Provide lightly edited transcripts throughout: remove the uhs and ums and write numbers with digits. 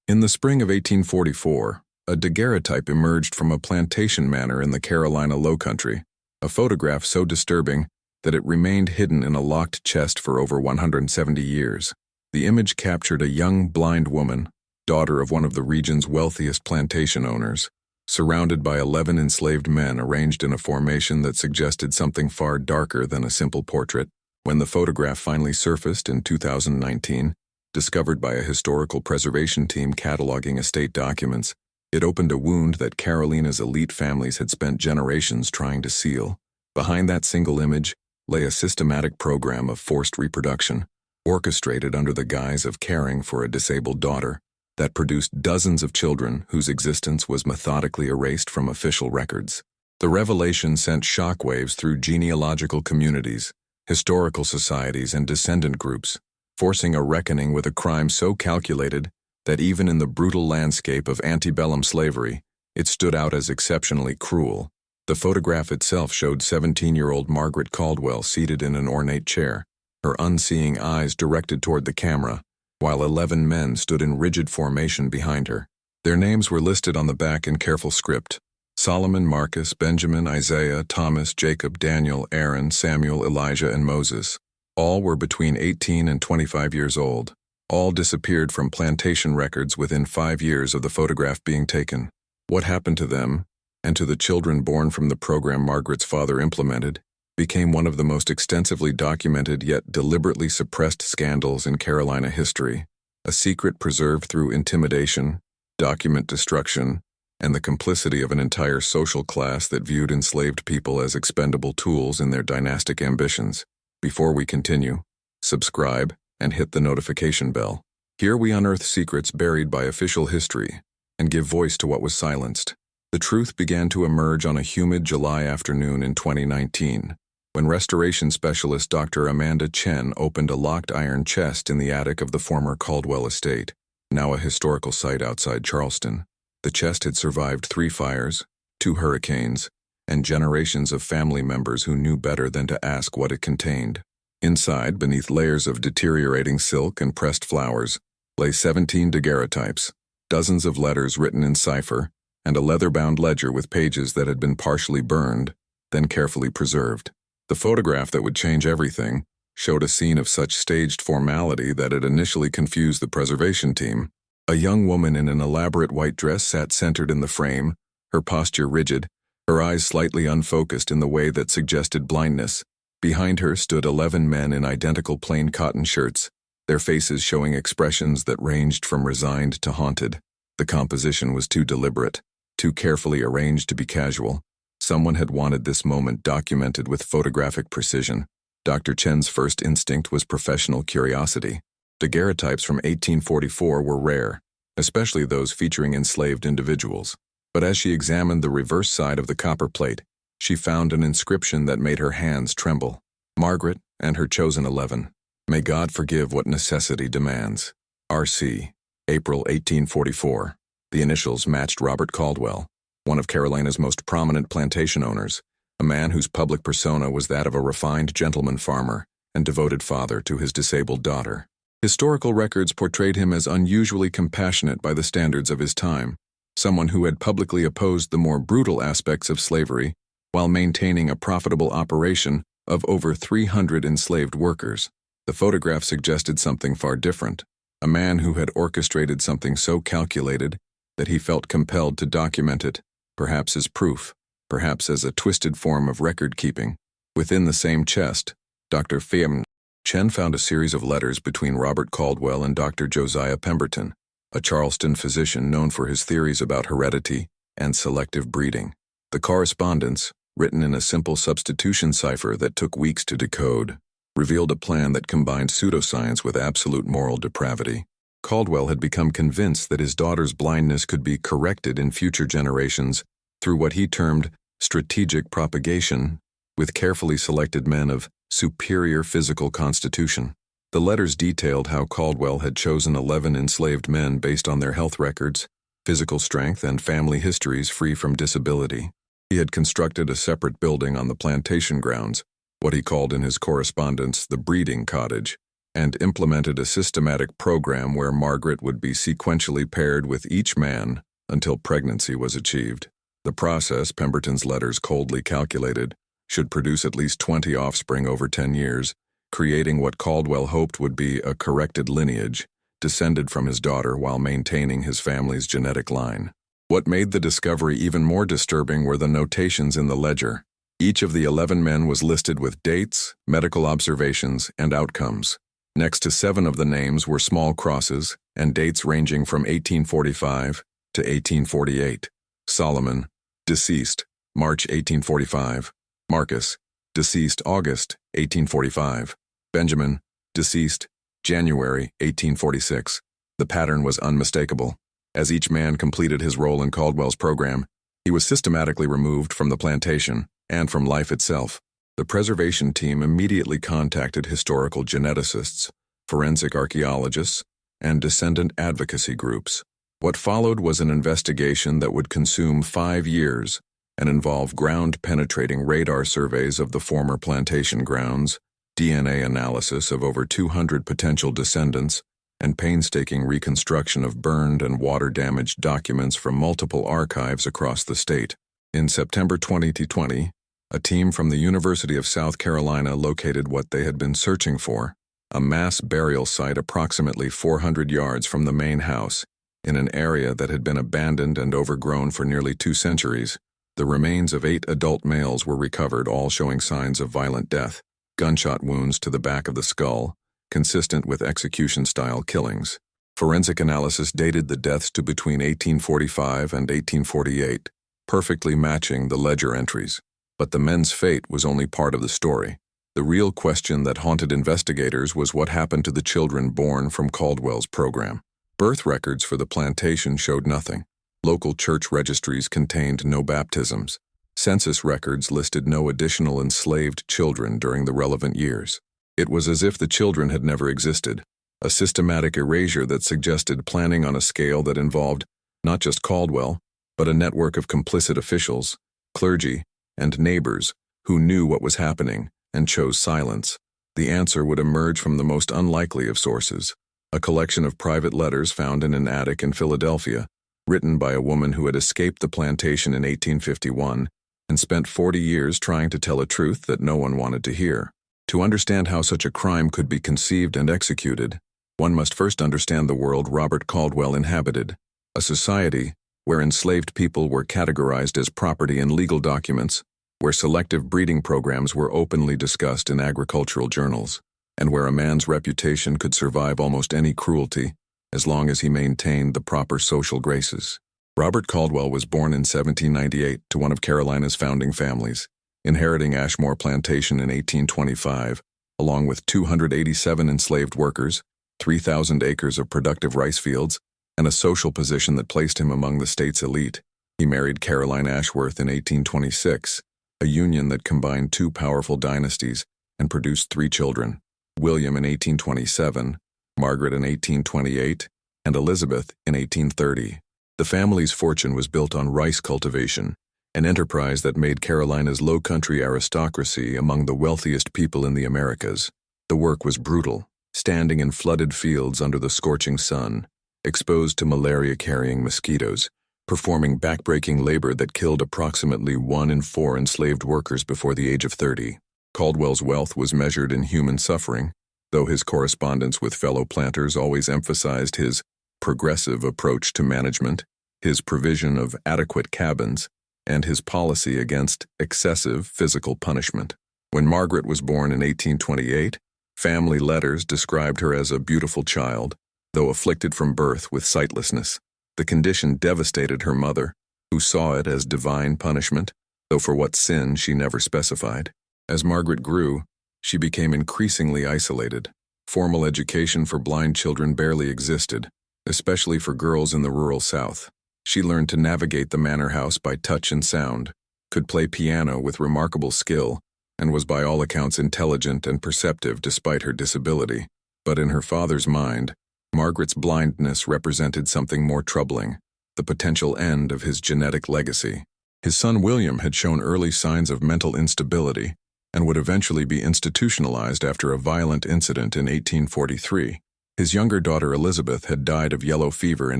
In the spring of 1844, a daguerreotype emerged from a plantation manor in the Carolina Lowcountry, a photograph so disturbing that it remained hidden in a locked chest for over 170 years. The image captured a young, blind woman, daughter of one of the region's wealthiest plantation owners, surrounded by 11 enslaved men arranged in a formation that suggested something far darker than a simple portrait. When the photograph finally surfaced in 2019, discovered by a historical preservation team cataloging estate documents, it opened a wound that Carolina's elite families had spent generations trying to seal. Behind that single image lay a systematic program of forced reproduction, orchestrated under the guise of caring for a disabled daughter, that produced dozens of children whose existence was methodically erased from official records. The revelation sent shockwaves through genealogical communities, historical societies, and descendant groups, forcing a reckoning with a crime so calculated that even in the brutal landscape of antebellum slavery, it stood out as exceptionally cruel. The photograph itself showed 17-year-old Margaret Caldwell seated in an ornate chair, her unseeing eyes directed toward the camera, while 11 men stood in rigid formation behind her. Their names were listed on the back in careful script: Solomon, Marcus, Benjamin, Isaiah, Thomas, Jacob, Daniel, Aaron, Samuel, Elijah, and Moses. All were between 18 and 25 years old. All disappeared from plantation records within 5 years of the photograph being taken. What happened to them, and to the children born from the program Margaret's father implemented, became one of the most extensively documented yet deliberately suppressed scandals in Carolina history, a secret preserved through intimidation, document destruction, and the complicity of an entire social class that viewed enslaved people as expendable tools in their dynastic ambitions. Before we continue, subscribe and hit the notification bell. Here we unearth secrets buried by official history and give voice to what was silenced. The truth began to emerge on a humid July afternoon in 2019, when restoration specialist Dr. Amanda Chen opened a locked iron chest in the attic of the former Caldwell estate, now a historical site outside Charleston. The chest had survived 3 fires, 2 hurricanes, and generations of family members who knew better than to ask what it contained. Inside, beneath layers of deteriorating silk and pressed flowers, lay 17 daguerreotypes, dozens of letters written in cipher, and a leather-bound ledger with pages that had been partially burned, then carefully preserved. The photograph that would change everything showed a scene of such staged formality that it initially confused the preservation team. A young woman in an elaborate white dress sat centered in the frame, her posture rigid, her eyes slightly unfocused in the way that suggested blindness. Behind her stood 11 men in identical plain cotton shirts, their faces showing expressions that ranged from resigned to haunted. The composition was too deliberate, too carefully arranged to be casual. Someone had wanted this moment documented with photographic precision. Dr. Chen's first instinct was professional curiosity. Daguerreotypes from 1844 were rare, especially those featuring enslaved individuals. But as she examined the reverse side of the copper plate, she found an inscription that made her hands tremble. Margaret and her chosen 11. May God forgive what necessity demands. R.C. April 1844. The initials matched Robert Caldwell, one of Carolina's most prominent plantation owners, a man whose public persona was that of a refined gentleman farmer and devoted father to his disabled daughter. Historical records portrayed him as unusually compassionate by the standards of his time, someone who had publicly opposed the more brutal aspects of slavery while maintaining a profitable operation of over 300 enslaved workers. The photograph suggested something far different, a man who had orchestrated something so calculated that he felt compelled to document it, perhaps as proof, perhaps as a twisted form of record-keeping. Within the same chest, Dr. Chen found a series of letters between Robert Caldwell and Dr. Josiah Pemberton, a Charleston physician known for his theories about heredity and selective breeding. The correspondence, written in a simple substitution cipher that took weeks to decode, revealed a plan that combined pseudoscience with absolute moral depravity. Caldwell had become convinced that his daughter's blindness could be corrected in future generations through what he termed strategic propagation with carefully selected men of superior physical constitution. The letters detailed how Caldwell had chosen 11 enslaved men based on their health records, physical strength, and family histories free from disability. He had constructed a separate building on the plantation grounds, what he called in his correspondence the breeding cottage, and implemented a systematic program where Margaret would be sequentially paired with each man until pregnancy was achieved. The process, Pemberton's letters coldly calculated, should produce at least 20 offspring over 10 years, creating what Caldwell hoped would be a corrected lineage, descended from his daughter while maintaining his family's genetic line. What made the discovery even more disturbing were the notations in the ledger. Each of the 11 men was listed with dates, medical observations, and outcomes. Next to 7 of the names were small crosses and dates ranging from 1845 to 1848. Solomon, deceased, March 1845. Marcus, deceased, August 1845. Benjamin, deceased, January 1846. The pattern was unmistakable. As each man completed his role in Caldwell's program, he was systematically removed from the plantation and from life itself. The preservation team immediately contacted historical geneticists, forensic archaeologists, and descendant advocacy groups. What followed was an investigation that would consume 5 years and involve ground-penetrating radar surveys of the former plantation grounds, DNA analysis of over 200 potential descendants, and painstaking reconstruction of burned and water-damaged documents from multiple archives across the state. In September 2020, a team from the University of South Carolina located what they had been searching for, a mass burial site approximately 400 yards from the main house, in an area that had been abandoned and overgrown for nearly 2 centuries. The remains of 8 adult males were recovered, all showing signs of violent death, gunshot wounds to the back of the skull, consistent with execution-style killings. Forensic analysis dated the deaths to between 1845 and 1848, perfectly matching the ledger entries. But the men's fate was only part of the story. The real question that haunted investigators was what happened to the children born from Caldwell's program. Birth records for the plantation showed nothing. Local church registries contained no baptisms. Census records listed no additional enslaved children during the relevant years. It was as if the children had never existed, a systematic erasure that suggested planning on a scale that involved not just Caldwell, but a network of complicit officials, clergy, and neighbors who knew what was happening and chose silence. The answer would emerge from the most unlikely of sources, a collection of private letters found in an attic in Philadelphia, written by a woman who had escaped the plantation in 1851 and spent 40 years trying to tell a truth that no one wanted to hear. To understand how such a crime could be conceived and executed, one must first understand the world Robert Caldwell inhabited, a society where enslaved people were categorized as property in legal documents, where selective breeding programs were openly discussed in agricultural journals, and where a man's reputation could survive almost any cruelty as long as he maintained the proper social graces. Robert Caldwell was born in 1798 to one of Carolina's founding families, inheriting Ashmore Plantation in 1825, along with 287 enslaved workers, 3,000 acres of productive rice fields, and a social position that placed him among the state's elite. He married Caroline Ashworth in 1826, a union that combined 2 powerful dynasties and produced 3 children, William in 1827, Margaret in 1828, and Elizabeth in 1830. The family's fortune was built on rice cultivation, an enterprise that made Carolina's low-country aristocracy among the wealthiest people in the Americas. The work was brutal, standing in flooded fields under the scorching sun, exposed to malaria-carrying mosquitoes, performing back-breaking labor that killed approximately 1 in 4 enslaved workers before the age of 30. Caldwell's wealth was measured in human suffering, though his correspondence with fellow planters always emphasized his progressive approach to management, his provision of adequate cabins, and his policy against excessive physical punishment. When Margaret was born in 1828, family letters described her as a beautiful child, though afflicted from birth with sightlessness. The condition devastated her mother, who saw it as divine punishment, though for what sin she never specified. As Margaret grew, she became increasingly isolated. Formal education for blind children barely existed, especially for girls in the rural South. She learned to navigate the manor house by touch and sound, could play piano with remarkable skill, and was by all accounts intelligent and perceptive despite her disability. But in her father's mind, Margaret's blindness represented something more troubling, the potential end of his genetic legacy. His son William had shown early signs of mental instability, and would eventually be institutionalized after a violent incident in 1843. His younger daughter Elizabeth had died of yellow fever in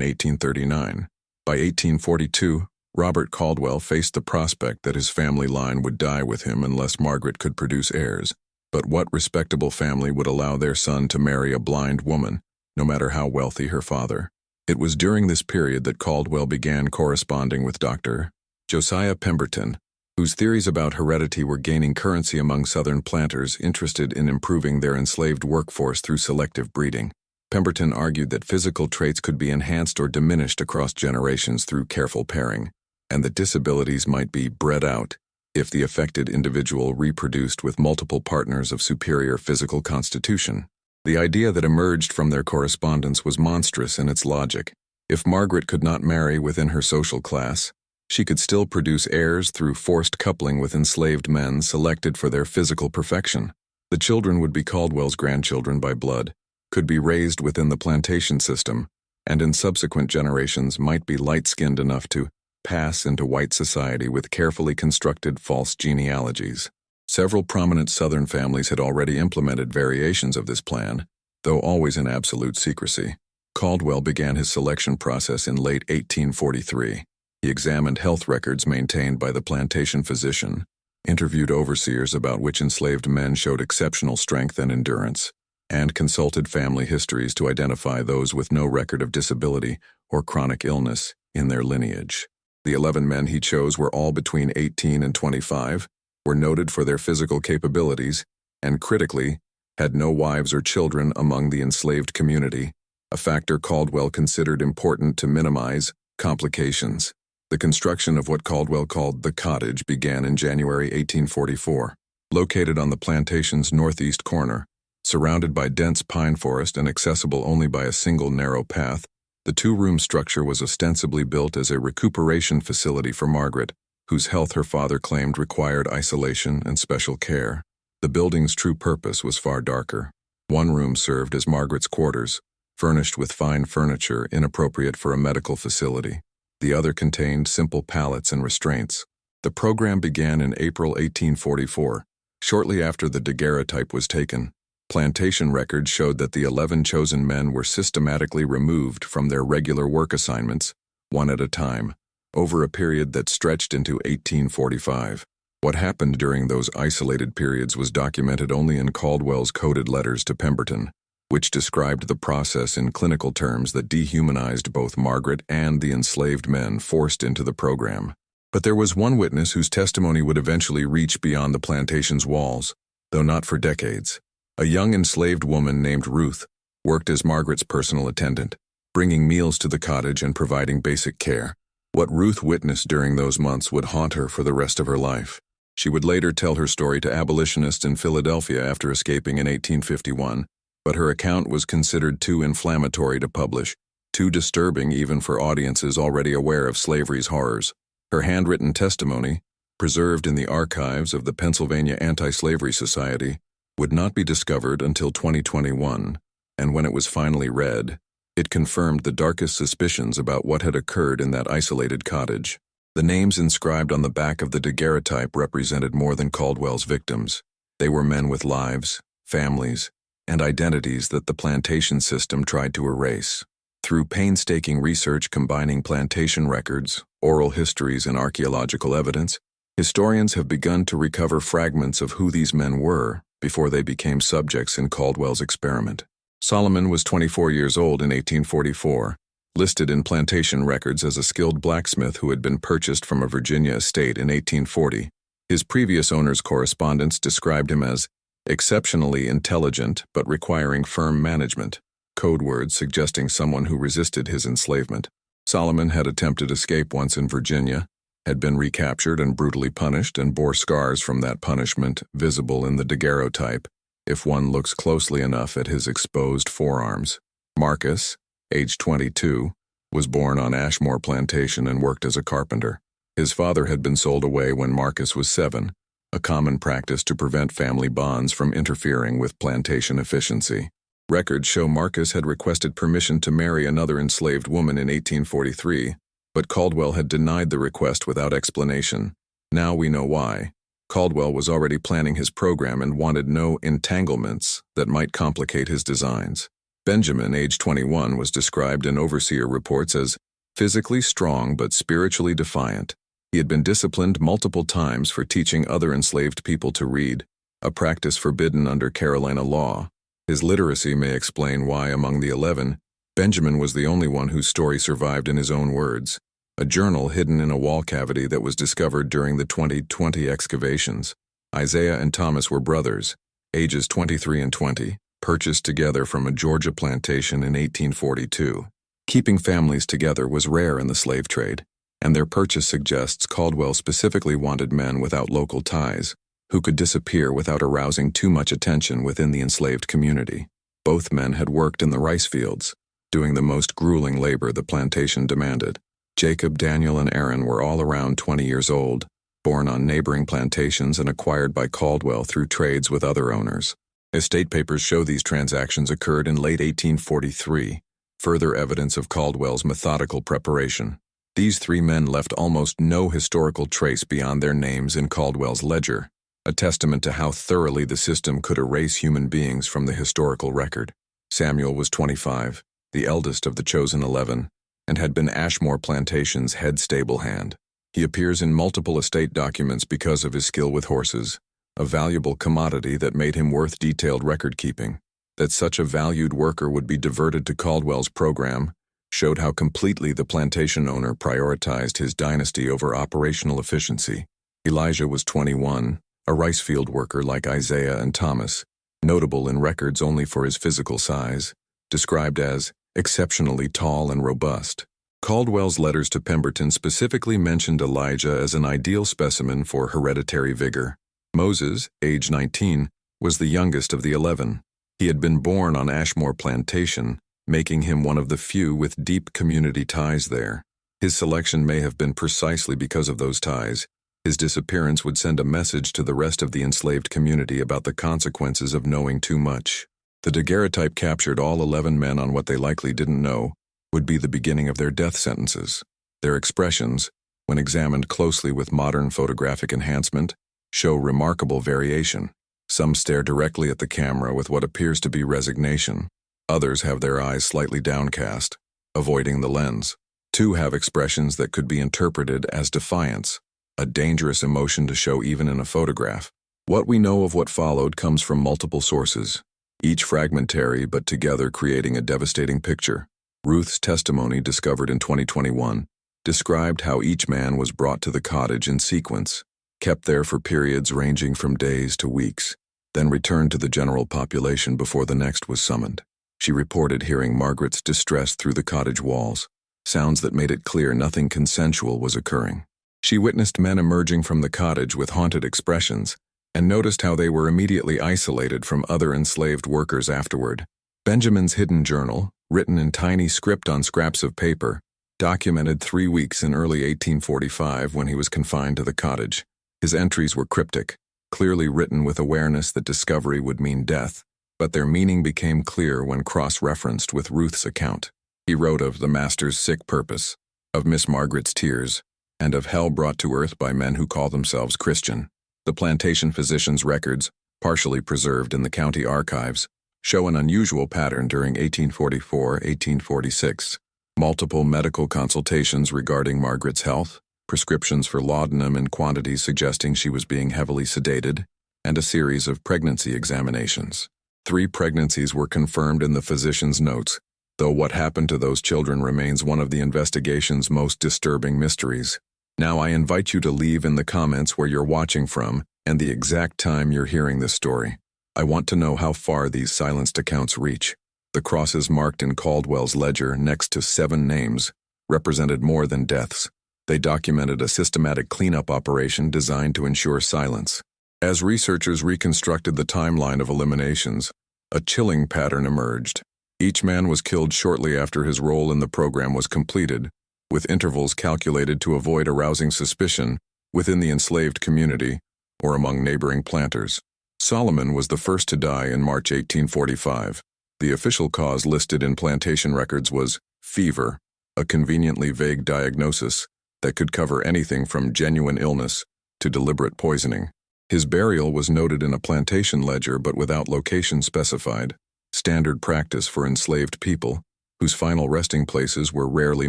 1839. By 1842, Robert Caldwell faced the prospect that his family line would die with him unless Margaret could produce heirs. But what respectable family would allow their son to marry a blind woman, no matter how wealthy her father? It was during this period that Caldwell began corresponding with Dr. Josiah Pemberton, whose theories about heredity were gaining currency among Southern planters interested in improving their enslaved workforce through selective breeding. Pemberton argued that physical traits could be enhanced or diminished across generations through careful pairing, and that disabilities might be bred out if the affected individual reproduced with multiple partners of superior physical constitution. The idea that emerged from their correspondence was monstrous in its logic. If Margaret could not marry within her social class, she could still produce heirs through forced coupling with enslaved men selected for their physical perfection. The children would be Caldwell's grandchildren by blood, could be raised within the plantation system, and in subsequent generations might be light-skinned enough to pass into white society with carefully constructed false genealogies. Several prominent Southern families had already implemented variations of this plan, though always in absolute secrecy. Caldwell began his selection process in late 1843. He examined health records maintained by the plantation physician, interviewed overseers about which enslaved men showed exceptional strength and endurance, and consulted family histories to identify those with no record of disability or chronic illness in their lineage. The 11 men he chose were all between 18 and 25, were noted for their physical capabilities, and critically, had no wives or children among the enslaved community, a factor Caldwell considered important to minimize complications. The construction of what Caldwell called the cottage began in January 1844. Located on the plantation's northeast corner, surrounded by dense pine forest and accessible only by a single narrow path, the two-room structure was ostensibly built as a recuperation facility for Margaret, whose health her father claimed required isolation and special care. The building's true purpose was far darker. One room served as Margaret's quarters, furnished with fine furniture inappropriate for a medical facility. The other contained simple pallets and restraints. The program began in April 1844, shortly after the daguerreotype was taken. Plantation records showed that the 11 chosen men were systematically removed from their regular work assignments, one at a time, over a period that stretched into 1845. What happened during those isolated periods was documented only in Caldwell's coded letters to Pemberton, which described the process in clinical terms that dehumanized both Margaret and the enslaved men forced into the program. But there was one witness whose testimony would eventually reach beyond the plantation's walls, though not for decades. A young enslaved woman named Ruth worked as Margaret's personal attendant, bringing meals to the cottage and providing basic care. What Ruth witnessed during those months would haunt her for the rest of her life. She would later tell her story to abolitionists in Philadelphia after escaping in 1851, but her account was considered too inflammatory to publish, too disturbing even for audiences already aware of slavery's horrors. Her handwritten testimony, preserved in the archives of the Pennsylvania Anti-Slavery Society, would not be discovered until 2021, and when it was finally read, it confirmed the darkest suspicions about what had occurred in that isolated cottage. The names inscribed on the back of the daguerreotype represented more than Caldwell's victims. They were men with lives, families, and identities that the plantation system tried to erase. Through painstaking research combining plantation records, oral histories, and archaeological evidence, historians have begun to recover fragments of who these men were before they became subjects in Caldwell's experiment. Solomon was 24 years old in 1844, listed in plantation records as a skilled blacksmith who had been purchased from a Virginia estate in 1840. His previous owner's correspondence described him as exceptionally intelligent but requiring firm management, code words suggesting someone who resisted his enslavement. Solomon had attempted escape once in Virginia, had been recaptured and brutally punished, and bore scars from that punishment visible in the daguerreotype if one looks closely enough at his exposed forearms. Marcus, age 22, was born on Ashmore Plantation and worked as a carpenter. His father had been sold away when Marcus was 7, a common practice to prevent family bonds from interfering with plantation efficiency. Records show Marcus had requested permission to marry another enslaved woman in 1843, but Caldwell had denied the request without explanation. Now we know why. Caldwell was already planning his program and wanted no entanglements that might complicate his designs. Benjamin, age 21, was described in overseer reports as physically strong but spiritually defiant. He had been disciplined multiple times for teaching other enslaved people to read, a practice forbidden under Carolina law. His literacy may explain why, among the 11, Benjamin was the only one whose story survived in his own words. A journal hidden in a wall cavity that was discovered during the 2020 excavations. Isaiah and Thomas were brothers, ages 23 and 20, purchased together from a Georgia plantation in 1842. Keeping families together was rare in the slave trade, and their purchase suggests Caldwell specifically wanted men without local ties, who could disappear without arousing too much attention within the enslaved community. Both men had worked in the rice fields, doing the most grueling labor the plantation demanded. Jacob, Daniel, and Aaron were all around 20 years old, born on neighboring plantations and acquired by Caldwell through trades with other owners. Estate papers show these transactions occurred in late 1843, further evidence of Caldwell's methodical preparation. These three men left almost no historical trace beyond their names in Caldwell's ledger, a testament to how thoroughly the system could erase human beings from the historical record. Samuel was 25, the eldest of the chosen 11, and had been Ashmore Plantation's head stable hand. He appears in multiple estate documents because of his skill with horses, a valuable commodity that made him worth detailed record-keeping. That such a valued worker would be diverted to Caldwell's program showed how completely the plantation owner prioritized his dynasty over operational efficiency. Elijah was 21, a rice field worker like Isaiah and Thomas, notable in records only for his physical size, described as exceptionally tall and robust. Caldwell's letters to Pemberton specifically mentioned Elijah as an ideal specimen for hereditary vigor. Moses, age 19, was the youngest of the 11. He had been born on Ashmore Plantation, making him one of the few with deep community ties there. His selection may have been precisely because of those ties. His disappearance would send a message to the rest of the enslaved community about the consequences of knowing too much. The daguerreotype captured all 11 men on what they likely didn't know would be the beginning of their death sentences. Their expressions, when examined closely with modern photographic enhancement, show remarkable variation. Some stare directly at the camera with what appears to be resignation. Others have their eyes slightly downcast, avoiding the lens. Two have expressions that could be interpreted as defiance, a dangerous emotion to show even in a photograph. What we know of what followed comes from multiple sources, each fragmentary but together creating a devastating picture. Ruth's testimony, discovered in 2021, described how each man was brought to the cottage in sequence, kept there for periods ranging from days to weeks, then returned to the general population before the next was summoned. She reported hearing Margaret's distress through the cottage walls, sounds that made it clear nothing consensual was occurring. She witnessed men emerging from the cottage with haunted expressions, and noticed how they were immediately isolated from other enslaved workers afterward. Benjamin's hidden journal, written in tiny script on scraps of paper, documented 3 weeks in early 1845 when he was confined to the cottage. His entries were cryptic, clearly written with awareness that discovery would mean death, but their meaning became clear when cross-referenced with Ruth's account. He wrote of the master's sick purpose, of Miss Margaret's tears, and of hell brought to earth by men who call themselves Christian. The plantation physician's records, partially preserved in the county archives, show an unusual pattern during 1844-1846. Multiple medical consultations regarding Margaret's health, prescriptions for laudanum in quantities suggesting she was being heavily sedated, and a series of pregnancy examinations. 3 pregnancies were confirmed in the physician's notes, though what happened to those children remains one of the investigation's most disturbing mysteries. Now I invite you to leave in the comments where you're watching from and the exact time you're hearing this story. I want to know how far these silenced accounts reach. The crosses marked in Caldwell's ledger next to 7 names represented more than deaths. They documented a systematic cleanup operation designed to ensure silence. As researchers reconstructed the timeline of eliminations, a chilling pattern emerged. Each man was killed shortly after his role in the program was completed, with intervals calculated to avoid arousing suspicion within the enslaved community or among neighboring planters. Solomon was the first to die in March 1845. The official cause listed in plantation records was fever, a conveniently vague diagnosis that could cover anything from genuine illness to deliberate poisoning. His burial was noted in a plantation ledger but without location specified, standard practice for enslaved people, whose final resting places were rarely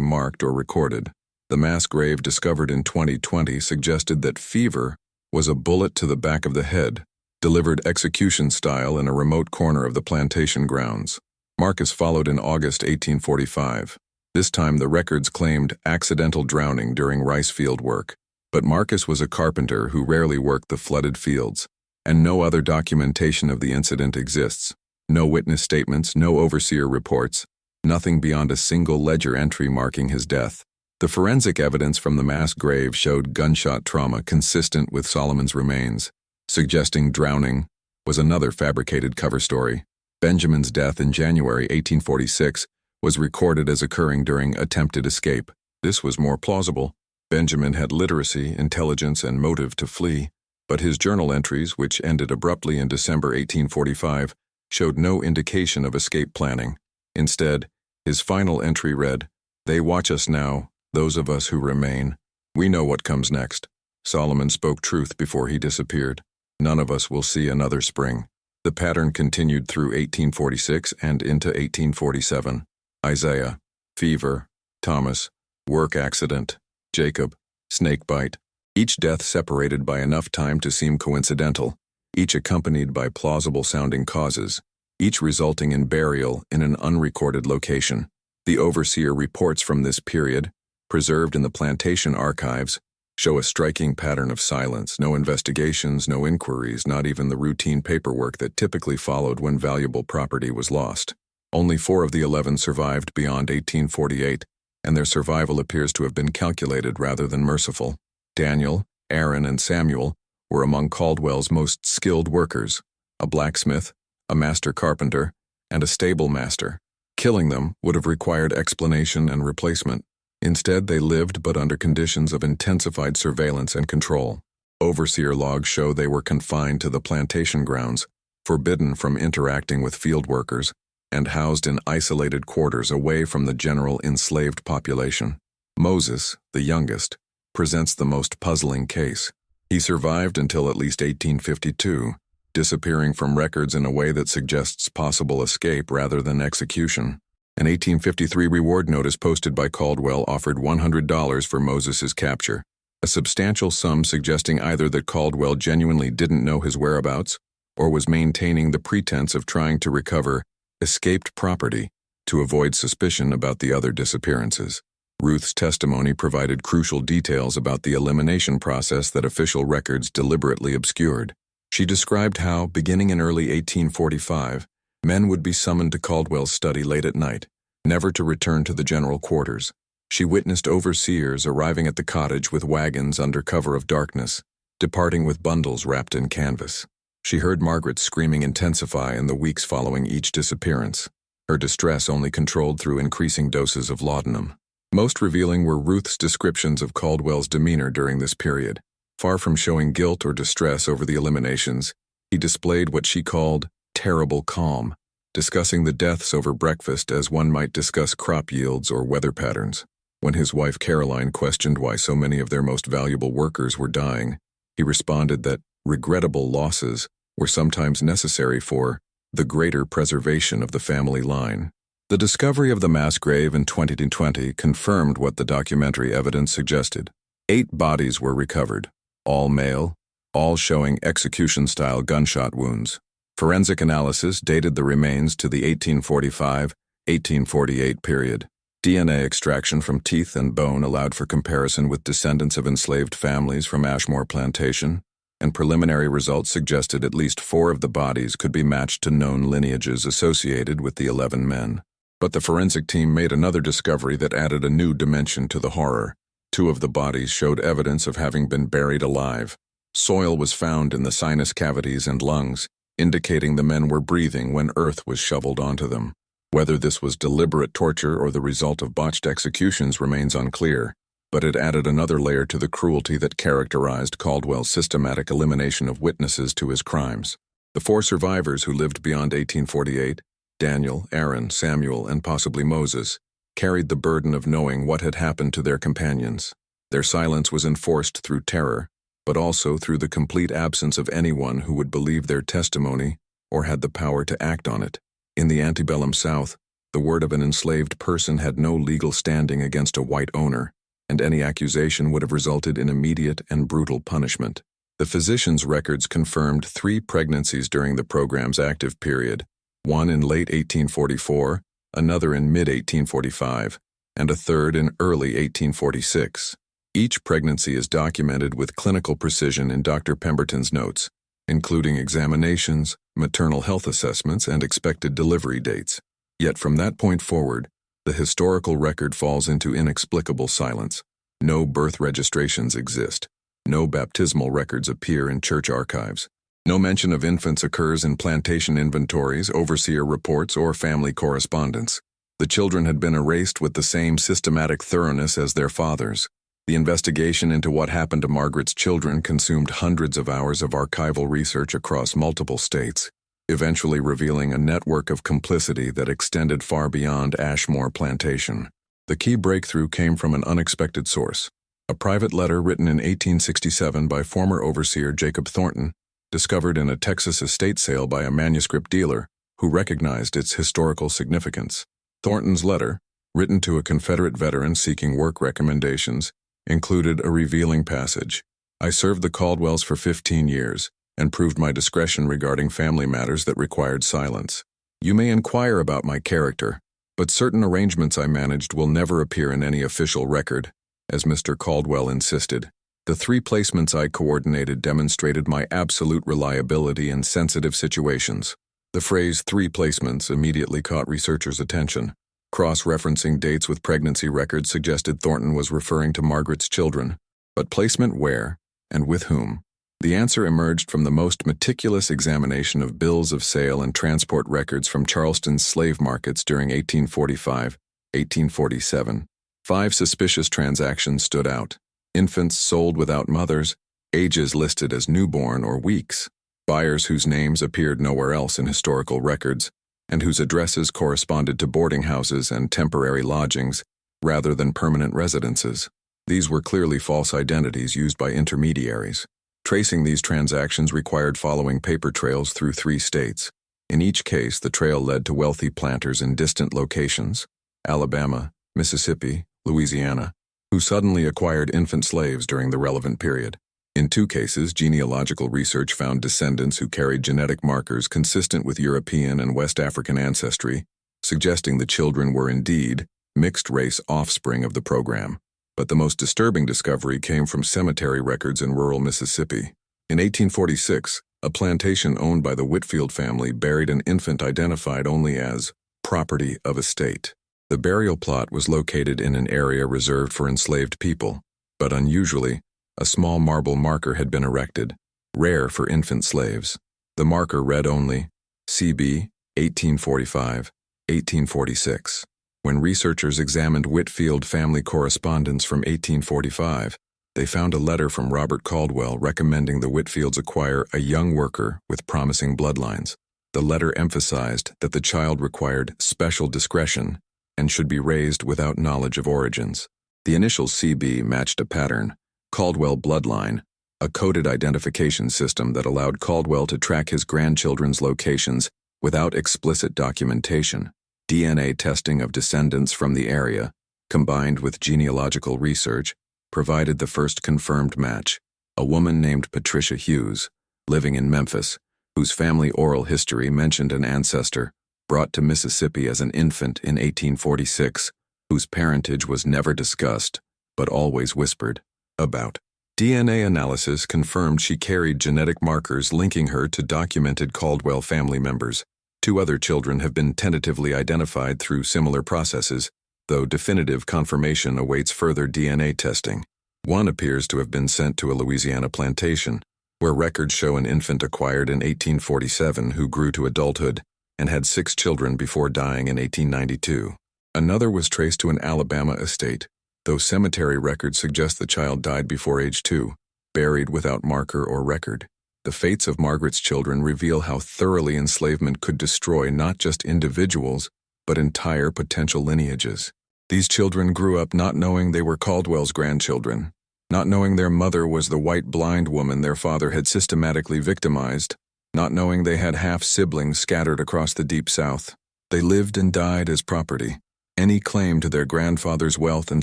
marked or recorded. The mass grave discovered in 2020 suggested that fever was a bullet to the back of the head, delivered execution style in a remote corner of the plantation grounds. Marcus followed in August 1845. This time the records claimed accidental drowning during rice field work, but Marcus was a carpenter who rarely worked the flooded fields, and no other documentation of the incident exists. No witness statements, no overseer reports, nothing beyond a single ledger entry marking his death. The forensic evidence from the mass grave showed gunshot trauma consistent with Solomon's remains, suggesting drowning was another fabricated cover story. Benjamin's death in January 1846 was recorded as occurring during attempted escape. This was more plausible. Benjamin had literacy, intelligence, and motive to flee, but his journal entries, which ended abruptly in December 1845, showed no indication of escape planning. Instead, his final entry read, "They watch us now, those of us who remain. We know what comes next." Solomon spoke truth before he disappeared. None of us will see another spring. The pattern continued through 1846 and into 1847. Isaiah, fever; Thomas, work accident; Jacob, snake bite. Each death separated by enough time to seem coincidental, each accompanied by plausible-sounding causes, each resulting in burial in an unrecorded location. The overseer reports from this period, preserved in the plantation archives, show a striking pattern of silence, no investigations, no inquiries, not even the routine paperwork that typically followed when valuable property was lost. Only 4 of the 11 survived beyond 1848, and their survival appears to have been calculated rather than merciful. Daniel, Aaron, and Samuel were among Caldwell's most skilled workers, a blacksmith, a master carpenter, and a stable master. Killing them would have required explanation and replacement. Instead, they lived but under conditions of intensified surveillance and control. Overseer logs show they were confined to the plantation grounds, forbidden from interacting with field workers, and housed in isolated quarters away from the general enslaved population. Moses, the youngest, presents the most puzzling case. He survived until at least 1852, disappearing from records in a way that suggests possible escape rather than execution. An 1853 reward notice posted by Caldwell offered $100 for Moses's capture, a substantial sum suggesting either that Caldwell genuinely didn't know his whereabouts or was maintaining the pretense of trying to recover escaped property to avoid suspicion about the other disappearances. Ruth's testimony provided crucial details about the elimination process that official records deliberately obscured. She described how, beginning in early 1845, men would be summoned to Caldwell's study late at night, never to return to the general quarters. She witnessed overseers arriving at the cottage with wagons under cover of darkness, departing with bundles wrapped in canvas. She heard Margaret's screaming intensify in the weeks following each disappearance, her distress only controlled through increasing doses of laudanum. Most revealing were Ruth's descriptions of Caldwell's demeanor during this period. Far from showing guilt or distress over the eliminations, he displayed what she called terrible calm, discussing the deaths over breakfast as one might discuss crop yields or weather patterns. When his wife Caroline questioned why so many of their most valuable workers were dying, he responded that regrettable losses were sometimes necessary for the greater preservation of the family line. The discovery of the mass grave in 2020 confirmed what the documentary evidence suggested. 8 bodies were recovered, all male, all showing execution-style gunshot wounds. Forensic analysis dated the remains to the 1845-1848 period. DNA extraction from teeth and bone allowed for comparison with descendants of enslaved families from Ashmore Plantation, and preliminary results suggested at least 4 of the bodies could be matched to known lineages associated with the 11 men. But the forensic team made another discovery that added a new dimension to the horror. 2 of the bodies showed evidence of having been buried alive. Soil was found in the sinus cavities and lungs, indicating the men were breathing when earth was shoveled onto them. Whether this was deliberate torture or the result of botched executions remains unclear, but it added another layer to the cruelty that characterized Caldwell's systematic elimination of witnesses to his crimes. The 4 survivors who lived beyond 1848, Daniel, Aaron, Samuel, and possibly Moses, carried the burden of knowing what had happened to their companions. Their silence was enforced through terror, but also through the complete absence of anyone who would believe their testimony or had the power to act on it. In the antebellum South, the word of an enslaved person had no legal standing against a white owner, and any accusation would have resulted in immediate and brutal punishment. The physician's records confirmed 3 pregnancies during the program's active period, one in late 1844, another in mid-1845, and a third in early 1846. Each pregnancy is documented with clinical precision in Dr. Pemberton's notes, including examinations, maternal health assessments, and expected delivery dates. Yet from that point forward, the historical record falls into inexplicable silence. No birth registrations exist. No baptismal records appear in church archives. No mention of infants occurs in plantation inventories, overseer reports, or family correspondence. The children had been erased with the same systematic thoroughness as their fathers. The investigation into what happened to Margaret's children consumed hundreds of hours of archival research across multiple states, eventually revealing a network of complicity that extended far beyond Ashmore Plantation. The key breakthrough came from an unexpected source. A private letter written in 1867 by former overseer Jacob Thornton, discovered in a Texas estate sale by a manuscript dealer who recognized its historical significance. Thornton's letter, written to a Confederate veteran seeking work recommendations, included a revealing passage. I served the Caldwells for 15 years and proved my discretion regarding family matters that required silence. You may inquire about my character, but certain arrangements I managed will never appear in any official record, as Mr. Caldwell insisted. The 3 placements I coordinated demonstrated my absolute reliability in sensitive situations. The phrase 3 placements immediately caught researchers' attention. Cross-referencing dates with pregnancy records suggested Thornton was referring to Margaret's children. But placement where, and with whom? The answer emerged from the most meticulous examination of bills of sale and transport records from Charleston's slave markets during 1845, 1847. 5 suspicious transactions stood out. Infants sold without mothers, ages listed as newborn or weeks, buyers whose names appeared nowhere else in historical records, and whose addresses corresponded to boarding houses and temporary lodgings rather than permanent residences. These were clearly false identities used by intermediaries. Tracing these transactions required following paper trails through 3 states. In each case, the trail led to wealthy planters in distant locations, Alabama, Mississippi, Louisiana, who suddenly acquired infant slaves during the relevant period. In 2 cases, genealogical research found descendants who carried genetic markers consistent with European and West African ancestry, suggesting the children were indeed mixed-race offspring of the program. But the most disturbing discovery came from cemetery records in rural Mississippi. In 1846, a plantation owned by the Whitfield family buried an infant identified only as property of a state. The burial plot was located in an area reserved for enslaved people, but unusually, a small marble marker had been erected, rare for infant slaves. The marker read only, CB 1845, 1846. When researchers examined Whitfield family correspondence from 1845, they found a letter from Robert Caldwell recommending the Whitfields acquire a young worker with promising bloodlines. The letter emphasized that the child required special discretion and should be raised without knowledge of origins. The initials CB matched a pattern, Caldwell Bloodline, a coded identification system that allowed Caldwell to track his grandchildren's locations without explicit documentation. DNA testing of descendants from the area, combined with genealogical research, provided the first confirmed match, a woman named Patricia Hughes, living in Memphis, whose family oral history mentioned an ancestor brought to Mississippi as an infant in 1846, whose parentage was never discussed, but always whispered about. DNA analysis confirmed she carried genetic markers linking her to documented Caldwell family members. 2 other children have been tentatively identified through similar processes, though definitive confirmation awaits further DNA testing. One appears to have been sent to a Louisiana plantation, where records show an infant acquired in 1847 who grew to adulthood and had 6 children before dying in 1892. Another was traced to an Alabama estate, though cemetery records suggest the child died before age 2, buried without marker or record. The fates of Margaret's children reveal how thoroughly enslavement could destroy not just individuals, but entire potential lineages. These children grew up not knowing they were Caldwell's grandchildren. not knowing their mother was the white blind woman their father had systematically victimized, not knowing they had half-siblings scattered across the Deep South. They lived and died as property, any claim to their grandfather's wealth and